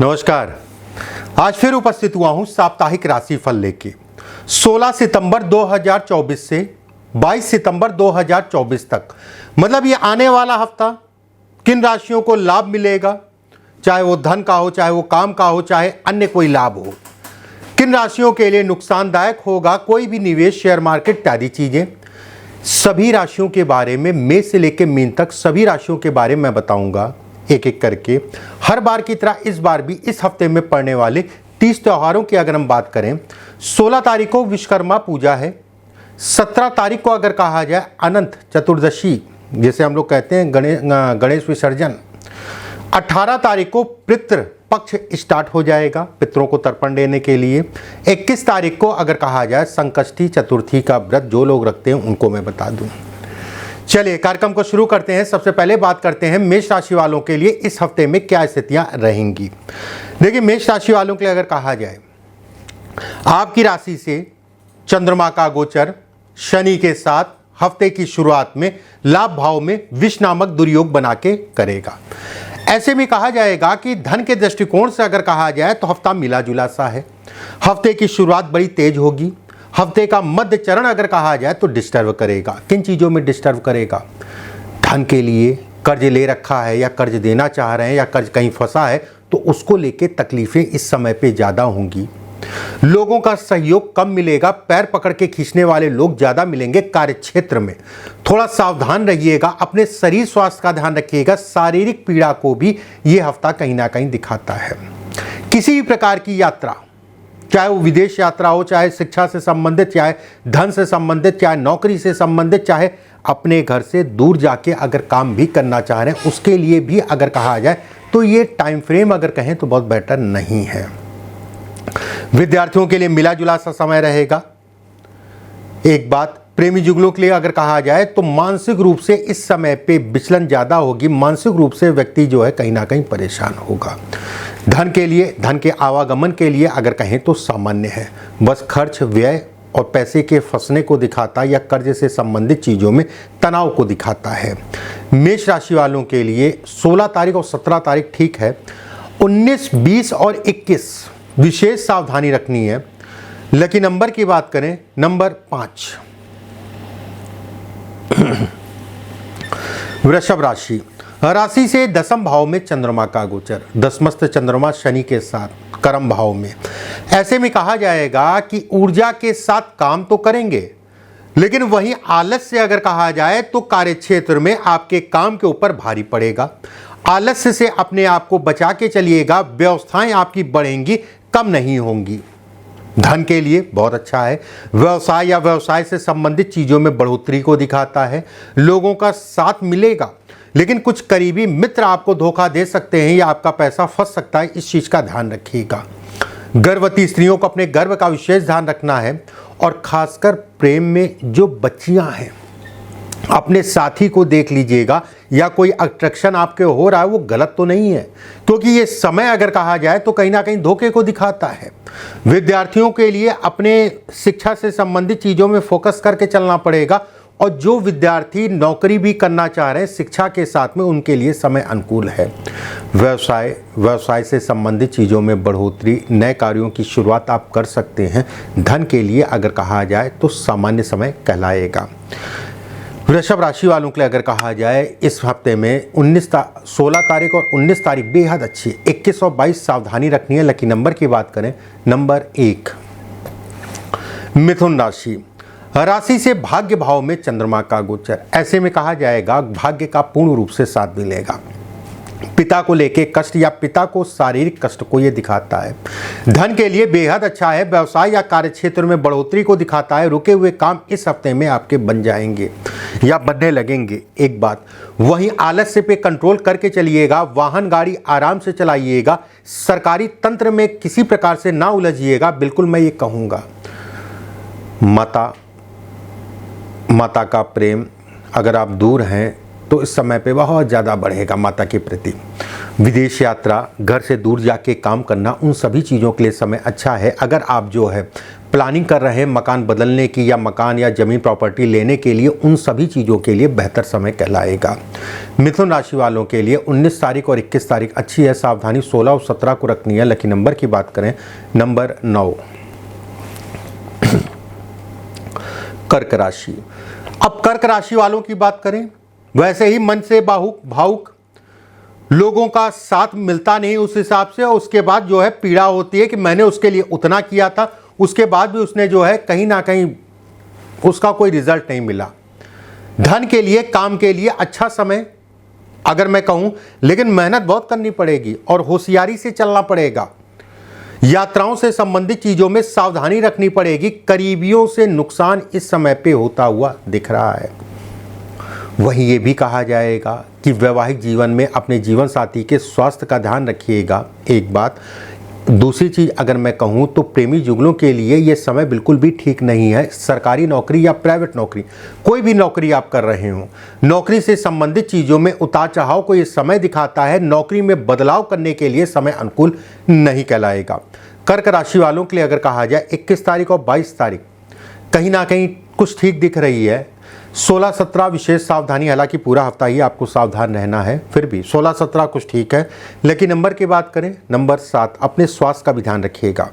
नमस्कार। आज फिर उपस्थित हुआ हूं साप्ताहिक राशिफल लेके 16 सितंबर 2024 से 22 सितंबर 2024 तक। मतलब ये आने वाला हफ्ता किन राशियों को लाभ मिलेगा, चाहे वो धन का हो, चाहे वो काम का हो, चाहे अन्य कोई लाभ हो। किन राशियों के लिए नुकसानदायक होगा कोई भी निवेश, शेयर मार्केट इत्यादि चीजें, सभी राशियों के बारे में मेष से लेकर मीन तक सभी राशियों के बारे में मैं बताऊंगा एक एक करके। हर बार की तरह इस बार भी इस हफ्ते में पड़ने वाले 30 त्योहारों की अगर हम बात करें, 16 तारीख को विश्वकर्मा पूजा है, 17 तारीख को अगर कहा जाए अनंत चतुर्दशी जैसे हम लोग कहते हैं गणेश विसर्जन, 18 तारीख को पितृ पक्ष स्टार्ट हो जाएगा पितरों को तर्पण देने के लिए। 21 तारीख को अगर कहा जाए संकष्टी चतुर्थी का व्रत जो लोग रखते हैं उनको मैं बता दूं। चलिए कार्यक्रम को शुरू करते हैं। सबसे पहले बात करते हैं मेष राशि वालों के लिए इस हफ्ते में क्या स्थितियां रहेंगी। देखिए मेष राशि वालों के लिए अगर कहा जाए, आपकी राशि से चंद्रमा का गोचर शनि के साथ हफ्ते की शुरुआत में लाभ भाव में विष नामक दुर्योग बना के करेगा। ऐसे में कहा जाएगा कि धन के दृष्टिकोण से अगर कहा जाए तो हफ्ता मिला जुला सा है। हफ्ते की शुरुआत बड़ी तेज होगी। हफ्ते का मध्य चरण अगर कहा जाए तो डिस्टर्ब करेगा। किन चीज़ों में डिस्टर्ब करेगा? धन के लिए कर्ज ले रखा है या कर्ज देना चाह रहे हैं या कर्ज कहीं फंसा है तो उसको लेके तकलीफें इस समय पे ज़्यादा होंगी। लोगों का सहयोग कम मिलेगा। पैर पकड़ के खींचने वाले लोग ज़्यादा मिलेंगे। कार्य क्षेत्र में थोड़ा सावधान रहिएगा। अपने शरीर स्वास्थ्य का ध्यान रखिएगा। शारीरिक पीड़ा को भी ये हफ्ता कहीं ना कहीं दिखाता है। किसी भी प्रकार की यात्रा, चाहे वो विदेश यात्रा हो, चाहे शिक्षा से संबंधित, चाहे धन से संबंधित, चाहे नौकरी से संबंधित, चाहे अपने घर से दूर जाके अगर काम भी करना चाह रहे हैं उसके लिए भी अगर कहा जाए तो ये टाइम फ्रेम अगर कहें तो बहुत बेटर नहीं है। विद्यार्थियों के लिए मिला जुला सा समय रहेगा। एक बात, प्रेमी जुगलों के लिए अगर कहा जाए तो मानसिक रूप से इस समय पे विचलन ज़्यादा होगी। मानसिक रूप से व्यक्ति जो है कहीं ना कहीं परेशान होगा। धन के लिए, धन के आवागमन के लिए अगर कहें तो सामान्य है। बस खर्च, व्यय और पैसे के फंसने को दिखाता है या कर्ज से संबंधित चीज़ों में तनाव को दिखाता है। मेष राशि वालों के लिए 16 तारीख और 17 तारीख ठीक है। 19, 20 और 21 विशेष सावधानी रखनी है। लकी नंबर की बात करें, नंबर 5। वृषभ राशि, राशि से दसम भाव में चंद्रमा का गोचर, दसमस्त चंद्रमा शनि के साथ कर्म भाव में। ऐसे में कहा जाएगा कि ऊर्जा के साथ काम तो करेंगे लेकिन वहीं आलस्य अगर कहा जाए तो कार्य क्षेत्र में आपके काम के ऊपर भारी पड़ेगा। आलस्य से अपने आप को बचा के चलिएगा। व्यवस्थाएं आपकी बढ़ेंगी, कम नहीं होंगी। धन के लिए बहुत अच्छा है। व्यवसाय या व्यवसाय से संबंधित चीज़ों में बढ़ोतरी को दिखाता है। लोगों का साथ मिलेगा लेकिन कुछ करीबी मित्र आपको धोखा दे सकते हैं या आपका पैसा फंस सकता है, इस चीज़ का ध्यान रखिएगा। गर्भवती स्त्रियों को अपने गर्भ का विशेष ध्यान रखना है और खासकर प्रेम में जो बच्चियां हैं अपने साथी को देख लीजिएगा या कोई अट्रैक्शन आपके हो रहा है वो गलत तो नहीं है, क्योंकि ये समय अगर कहा जाए तो कहीं ना कहीं धोखे को दिखाता है। विद्यार्थियों के लिए अपने शिक्षा से संबंधित चीज़ों में फोकस करके चलना पड़ेगा और जो विद्यार्थी नौकरी भी करना चाह रहे हैं शिक्षा के साथ में उनके लिए समय अनुकूल है। व्यवसाय से संबंधित चीज़ों में बढ़ोतरी, नए कार्यों की शुरुआत आप कर सकते हैं। धन के लिए अगर कहा जाए तो सामान्य समय कहलाएगा। वृषभ राशि वालों के लिए अगर कहा जाए इस हफ्ते में 16 तारीख और 19 तारीख बेहद अच्छी है। 21 और 22 सावधानी रखनी है। लकी नंबर की बात करें, नंबर 1। मिथुन राशि, राशि से भाग्य भाव में चंद्रमा का गोचर। ऐसे में कहा जाएगा भाग्य का पूर्ण रूप से साथ मिलेगा। पिता को लेके कष्ट या पिता को शारीरिक कष्ट को ये दिखाता है। धन के लिए बेहद अच्छा है। व्यवसाय या कार्य क्षेत्र में बढ़ोतरी को दिखाता है। रुके हुए काम इस हफ्ते में आपके बन जाएंगे या बनने लगेंगे। एक बात, वहीं आलस्य पे कंट्रोल करके चलिएगा। वाहन गाड़ी आराम से चलाइएगा। सरकारी तंत्र में किसी प्रकार से ना उलझिएगा, बिल्कुल मैं ये कहूँगा। माता का प्रेम, अगर आप दूर हैं तो इस समय पे बहुत ज़्यादा बढ़ेगा माता के प्रति। विदेश यात्रा, घर से दूर जाके काम करना, उन सभी चीज़ों के लिए समय अच्छा है। अगर आप जो है प्लानिंग कर रहे हैं मकान बदलने की या मकान या ज़मीन प्रॉपर्टी लेने के लिए, उन सभी चीज़ों के लिए बेहतर समय कहलाएगा। मिथुन राशि वालों के लिए 19 तारीख और 21 तारीख अच्छी है, सावधानी 16 और 17 को रखनी है। लकी नंबर की बात करें नंबर 9। कर्क राशि। अब कर्क राशि वालों की बात करें, वैसे ही मन से भावुक, लोगों का साथ मिलता नहीं उस हिसाब से, और उसके बाद जो है पीड़ा होती है कि मैंने उसके लिए उतना किया था, उसके बाद भी उसने जो है कहीं ना कहीं उसका कोई रिजल्ट नहीं मिला। धन के लिए, काम के लिए अच्छा समय अगर मैं कहूं, लेकिन मेहनत बहुत करनी पड़ेगी और होशियारी से चलना पड़ेगा। यात्राओं से संबंधित चीजों में सावधानी रखनी पड़ेगी। करीबियों से नुकसान इस समय पे होता हुआ दिख रहा है। वहीं ये भी कहा जाएगा कि वैवाहिक जीवन में अपने जीवन साथी के स्वास्थ्य का ध्यान रखिएगा, एक बात। दूसरी चीज़ अगर मैं कहूँ तो प्रेमी जुगलों के लिए ये समय बिल्कुल भी ठीक नहीं है। सरकारी नौकरी या प्राइवेट नौकरी, कोई भी नौकरी आप कर रहे हो, नौकरी से संबंधित चीज़ों में उतार चढ़ाव को ये समय दिखाता है। नौकरी में बदलाव करने के लिए समय अनुकूल नहीं कहलाएगा। कर्क राशि वालों के लिए अगर कहा जाए 21 तारीख और 22 तारीख कहीं ना कहीं कुछ ठीक दिख रही है। 16-17 विशेष सावधानी, हालांकि पूरा हफ्ता ही आपको सावधान रहना है, फिर भी 16-17 कुछ ठीक है। लेकिन नंबर की बात करें नंबर 7, अपने स्वास्थ्य का भी ध्यान रखिएगा।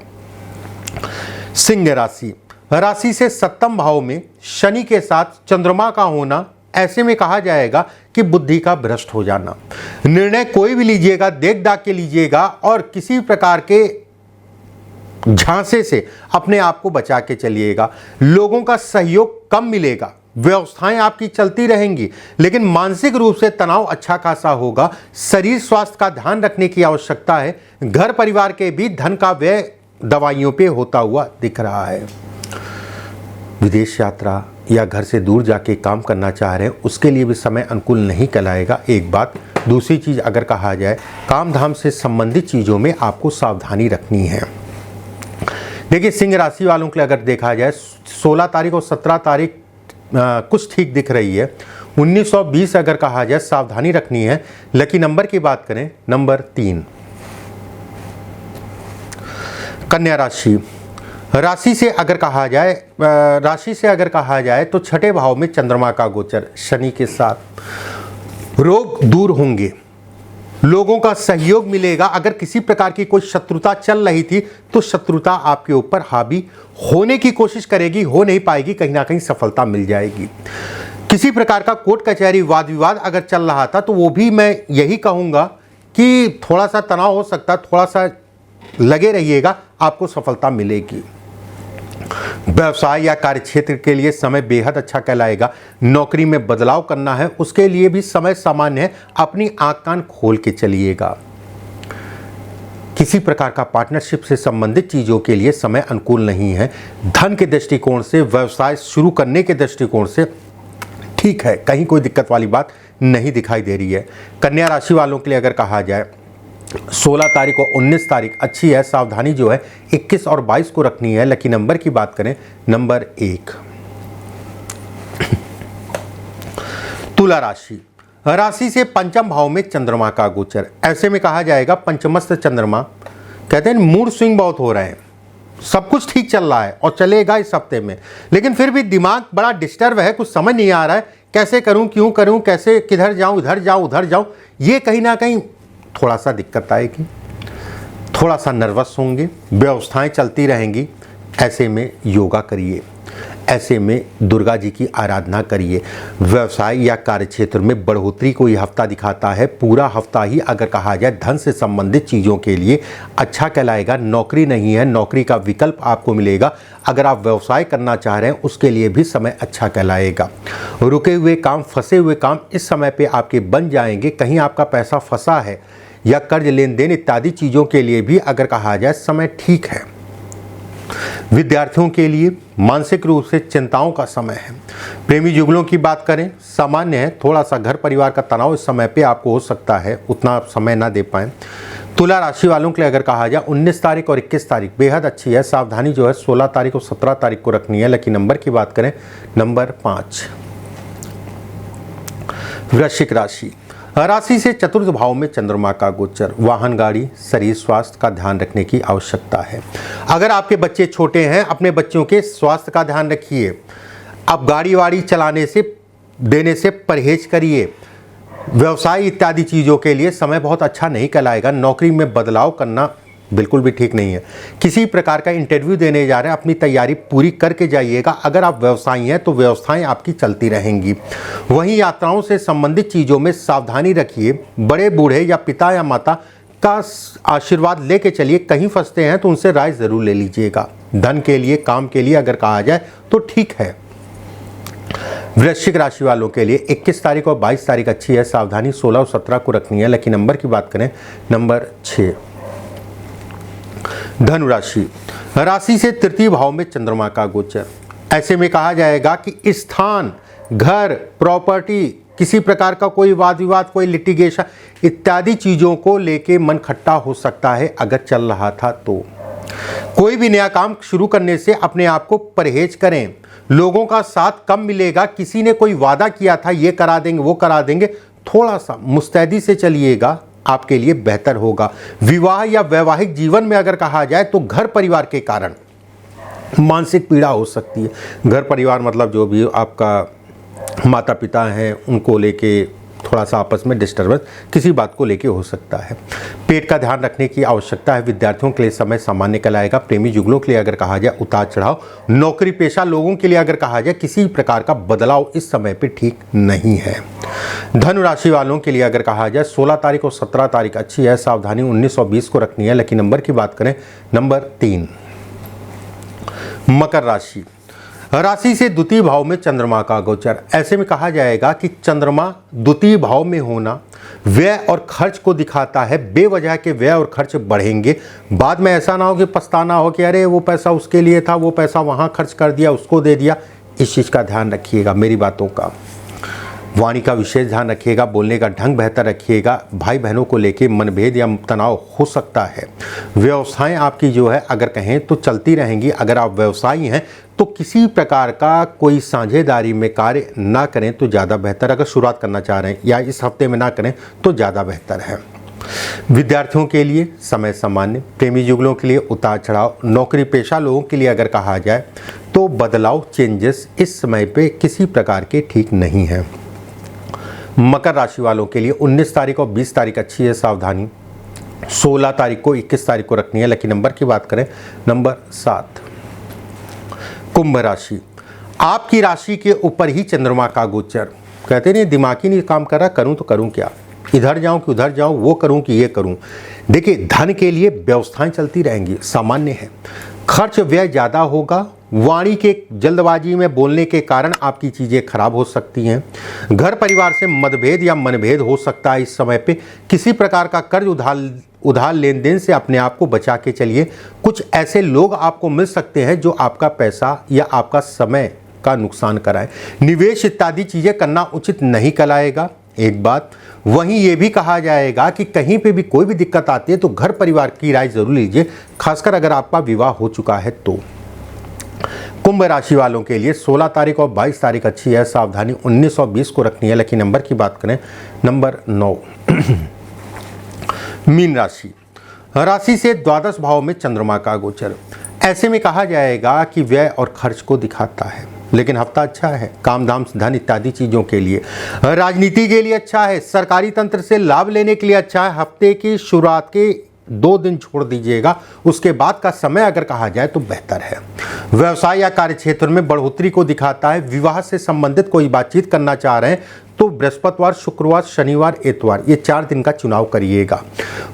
सिंह राशि। राशि से 7वें भाव में शनि के साथ चंद्रमा का होना, ऐसे में कहा जाएगा कि बुद्धि का भ्रष्ट हो जाना। निर्णय कोई भी लीजिएगा देख दाख के लीजिएगा और किसी प्रकार के झांसे से अपने आप को बचा के चलिएगा। लोगों का सहयोग कम मिलेगा, व्यवस्थाएं आपकी चलती रहेंगी, लेकिन मानसिक रूप से तनाव अच्छा खासा होगा। शरीर स्वास्थ्य का ध्यान रखने की आवश्यकता है। घर परिवार के भी धन का व्यय दवाइयों पे होता हुआ दिख रहा है। विदेश यात्रा या घर से दूर जाके काम करना चाह रहे हैं, उसके लिए भी समय अनुकूल नहीं कहलाएगा, एक बात। दूसरी चीज अगर कहा जाए, काम धाम से संबंधित चीजों में आपको सावधानी रखनी है। देखिए सिंह राशि वालों के लिए अगर देखा जाए 16 तारीख और 17 तारीख कुछ ठीक दिख रही है। 19 और 20 अगर कहा जाए सावधानी रखनी है। लकी नंबर की बात करें नंबर 3। कन्या राशि। राशि से अगर कहा जाए तो 6ठे भाव में चंद्रमा का गोचर शनि के साथ। रोग दूर होंगे, लोगों का सहयोग मिलेगा। अगर किसी प्रकार की कोई शत्रुता चल रही थी तो शत्रुता आपके ऊपर हावी होने की कोशिश करेगी, हो नहीं पाएगी, कहीं ना कहीं सफलता मिल जाएगी। किसी प्रकार का कोर्ट कचहरी वाद विवाद अगर चल रहा था तो वो भी मैं यही कहूँगा कि थोड़ा सा तनाव हो सकता, थोड़ा सा लगे रहिएगा, आपको सफलता मिलेगी। व्यवसाय या कार्यक्षेत्र के लिए समय बेहद अच्छा कहलाएगा। नौकरी में बदलाव करना है, उसके लिए भी समय सामान्य है। अपनी आंख कान खोल के चलिएगा। किसी प्रकार का पार्टनरशिप से संबंधित चीजों के लिए समय अनुकूल नहीं है। धन के दृष्टिकोण से, व्यवसाय शुरू करने के दृष्टिकोण से ठीक है, कहीं कोई दिक्कत वाली बात नहीं दिखाई दे रही है। कन्या राशि वालों के लिए अगर कहा जाए 16 तारीख और 19 तारीख अच्छी है, सावधानी जो है 21 और 22 को रखनी है। लकी नंबर की बात करें नंबर 1। तुला राशि। राशि से 5वें भाव में चंद्रमा का गोचर, ऐसे में कहा जाएगा पंचमस्थ चंद्रमा। कहते हैं मूड स्विंग बहुत हो रहे हैं, सब कुछ ठीक चल रहा है और चलेगा इस हफ्ते में, लेकिन फिर भी दिमाग बड़ा डिस्टर्ब है, कुछ समझ नहीं आ रहा है कैसे करूं, क्यों करूं, कैसे, किधर जाऊं, इधर जाऊं, उधर जाऊं। ये कहीं ना कहीं थोड़ा सा दिक्कत आएगी, थोड़ा सा नर्वस होंगे, व्यवस्थाएं चलती रहेंगी। ऐसे में योगा करिए, ऐसे में दुर्गा जी की आराधना करिए। व्यवसाय या कार्यक्षेत्र में बढ़ोतरी को यह हफ्ता दिखाता है। पूरा हफ्ता ही अगर कहा जाए धन से संबंधित चीज़ों के लिए अच्छा कहलाएगा। नौकरी नहीं है, नौकरी का विकल्प आपको मिलेगा। अगर आप व्यवसाय करना चाह रहे हैं उसके लिए भी समय अच्छा कहलाएगा। रुके हुए काम, फंसे हुए काम इस समय पे आपके बन जाएंगे। कहीं आपका पैसा फंसा है या कर्ज लेन देन इत्यादि चीज़ों के लिए भी अगर कहा जाए समय ठीक है। विद्यार्थियों के लिए मानसिक रूप से चिंताओं का समय है। प्रेमी जुगलों की बात करें सामान्य है, थोड़ा सा घर परिवार का तनाव इस समय पे आपको हो सकता है, उतना आप समय ना दे पाएं। तुला राशि वालों के लिए अगर कहा जाए 19 तारीख और 21 तारीख बेहद अच्छी है। सावधानी जो है 16 तारीख और 17 तारीख को रखनी है। लकी नंबर की बात करें नंबर 5। वृश्चिक राशि राशि से चतुर्थ भाव में चंद्रमा का गोचर। वाहन, गाड़ी, शरीर स्वास्थ्य का ध्यान रखने की आवश्यकता है। अगर आपके बच्चे छोटे हैं, अपने बच्चों के स्वास्थ्य का ध्यान रखिए। अब गाड़ी वाड़ी चलाने से देने से परहेज करिए। व्यवसाय इत्यादि चीज़ों के लिए समय बहुत अच्छा नहीं कहलाएगा। नौकरी में बदलाव करना बिल्कुल भी ठीक नहीं है। किसी प्रकार का इंटरव्यू देने जा रहे हैं, अपनी तैयारी पूरी करके जाइएगा। अगर आप व्यवसायी हैं तो व्यवस्थाएं आपकी चलती रहेंगी। वहीं यात्राओं से संबंधित चीज़ों में सावधानी रखिए। बड़े बूढ़े या पिता या माता का आशीर्वाद लेके चलिए। कहीं फंसते हैं तो उनसे राय ज़रूर ले लीजिएगा। धन के लिए, काम के लिए अगर कहा जाए तो ठीक है। वृश्चिक राशि वालों के लिए 21 तारीख और 22 तारीख अच्छी है। सावधानी 16 और 17 को रखनी है। लकी नंबर की बात करें, नंबर 6। धनु राशि राशि से तृतीय भाव में चंद्रमा का गोचर। ऐसे में कहा जाएगा कि स्थान, घर, प्रॉपर्टी, किसी प्रकार का कोई वाद विवाद, कोई लिटिगेशन इत्यादि चीज़ों को लेके मन खट्टा हो सकता है। अगर चल रहा था तो कोई भी नया काम शुरू करने से अपने आप को परहेज करें। लोगों का साथ कम मिलेगा। किसी ने कोई वादा किया था ये करा देंगे वो करा देंगे, थोड़ा सा मुस्तैदी से चलिएगा, आपके लिए बेहतर होगा। विवाह या वैवाहिक जीवन में अगर कहा जाए तो घर परिवार के कारण मानसिक पीड़ा हो सकती है। घर परिवार मतलब जो भी आपका माता पिता हैं उनको लेके थोड़ा सा आपस में डिस्टर्बेंस किसी बात को लेके हो सकता है। पेट का ध्यान रखने की आवश्यकता है। विद्यार्थियों के लिए समय सामान्य कहलाएगा। प्रेमी जुगलों के लिए अगर कहा जाए उतार चढ़ाव। नौकरी पेशा लोगों के लिए अगर कहा जाए किसी प्रकार का बदलाव इस समय पे ठीक नहीं है। धनु राशि वालों के लिए अगर कहा जाए 16 तारीख और 17 तारीख अच्छी है। सावधानी 19 और 20 को रखनी है। लकी नंबर की बात करें, नंबर 3। मकर राशि राशि से द्वितीय भाव में चंद्रमा का गोचर। ऐसे में कहा जाएगा कि चंद्रमा द्वितीय भाव में होना व्यय और खर्च को दिखाता है। बेवजह के व्यय और खर्च बढ़ेंगे। बाद में ऐसा ना हो कि पछताना हो कि अरे वो पैसा उसके लिए था, वो पैसा वहाँ खर्च कर दिया, उसको दे दिया। इस चीज़ का ध्यान रखिएगा। मेरी बातों का, वाणी का विशेष ध्यान रखिएगा। बोलने का ढंग बेहतर रखिएगा। भाई बहनों को लेके मनभेद या तनाव हो सकता है। व्यवसाय आपकी जो है अगर कहें तो चलती रहेंगी। अगर आप व्यवसायी हैं तो किसी प्रकार का कोई साझेदारी में कार्य ना करें तो ज़्यादा बेहतर। अगर शुरुआत करना चाह रहे हैं या इस हफ्ते में ना करें तो ज़्यादा बेहतर है। विद्यार्थियों के लिए समय सामान्य। प्रेमी युगलों के लिए उतार चढ़ाव। नौकरी पेशा लोगों के लिए अगर कहा जाए तो बदलाव, चेंजेस इस समय पे किसी प्रकार के ठीक नहीं है। मकर राशि वालों के लिए 19 तारीख और 20 तारीख अच्छी है। सावधानी 16 तारीख को 21 तारीख को रखनी है। लकी नंबर की बात करें, नंबर 7। कुंभ राशि आपकी राशि के ऊपर ही चंद्रमा का गोचर। कहते नहीं दिमाग ही नहीं काम कर रहा, करूं तो करूं क्या, इधर जाऊं कि उधर जाऊं, वो करूं कि ये करूं। देखिए धन के लिए व्यवस्थाएं चलती रहेंगी, सामान्य है। खर्च व्यय ज़्यादा होगा। वाणी के जल्दबाजी में बोलने के कारण आपकी चीज़ें खराब हो सकती हैं। घर परिवार से मतभेद या मनभेद हो सकता है। इस समय पे किसी प्रकार का कर्ज उधार लेन देन से अपने आप को बचा के चलिए। कुछ ऐसे लोग आपको मिल सकते हैं जो आपका पैसा या आपका समय का नुकसान कराएं। निवेश इत्यादि चीज़ें करना उचित नहीं कहलाएगा। एक बात वहीं ये भी कहा जाएगा कि कहीं पे भी कोई भी दिक्कत आती है तो घर परिवार की राय जरूर लीजिए, खासकर अगर आपका विवाह हो चुका है तो। कुंभ राशि वालों के लिए 16 तारीख और 22 तारीख अच्छी है। सावधानी 19 और 20 को रखनी है। लकी नंबर की बात करें, नंबर 9। मीन राशि राशि से द्वादश भाव में चंद्रमा का गोचर। ऐसे में कहा जाएगा कि व्यय और खर्च को दिखाता है, लेकिन हफ्ता अच्छा है। काम धाम धन इत्यादि चीज़ों के लिए, राजनीति के लिए अच्छा है। सरकारी तंत्र से लाभ लेने के लिए अच्छा है। हफ्ते की शुरुआत के 2 दिन छोड़ दीजिएगा, उसके बाद का समय अगर कहा जाए तो बेहतर है। व्यवसाय या कार्य क्षेत्र में बढ़ोतरी को दिखाता है। विवाह से संबंधित कोई बातचीत करना चाह रहे हैं तो बृहस्पतिवार, शुक्रवार, शनिवार, इतवार ये 4 दिन का चुनाव करिएगा।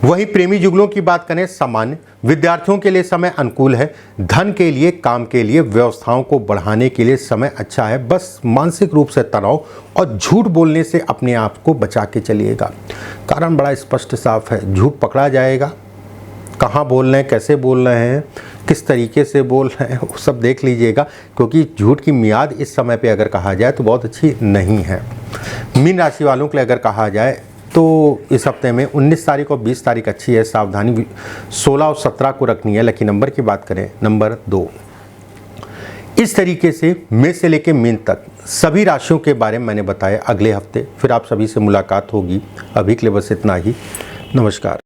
वहीं प्रेमी जुगलों की बात करें, सामान्य। विद्यार्थियों के लिए समय अनुकूल है। धन के लिए, काम के लिए, व्यवस्थाओं को बढ़ाने के लिए समय अच्छा है। बस मानसिक रूप से तनाव और झूठ बोलने से अपने आप को बचा के चलिएगा। कारण बड़ा स्पष्ट साफ है, झूठ पकड़ा जाएगा। कहाँ बोल रहे हैं, कैसे बोल रहे हैं, किस तरीके से बोल रहे हैं, वो सब देख लीजिएगा, क्योंकि झूठ की मियाद इस समय पे अगर कहा जाए तो बहुत अच्छी नहीं है। मीन राशि वालों के लिए अगर कहा जाए तो इस हफ्ते में 19 तारीख और 20 तारीख अच्छी है। सावधानी 16 और 17 को रखनी है। लकी नंबर की बात करें, नंबर 2। इस तरीके से मेष से लेकर मीन तक सभी राशियों के बारे में मैंने बताया। अगले हफ्ते फिर आप सभी से मुलाकात होगी। अभी के लिए बस इतना ही। नमस्कार।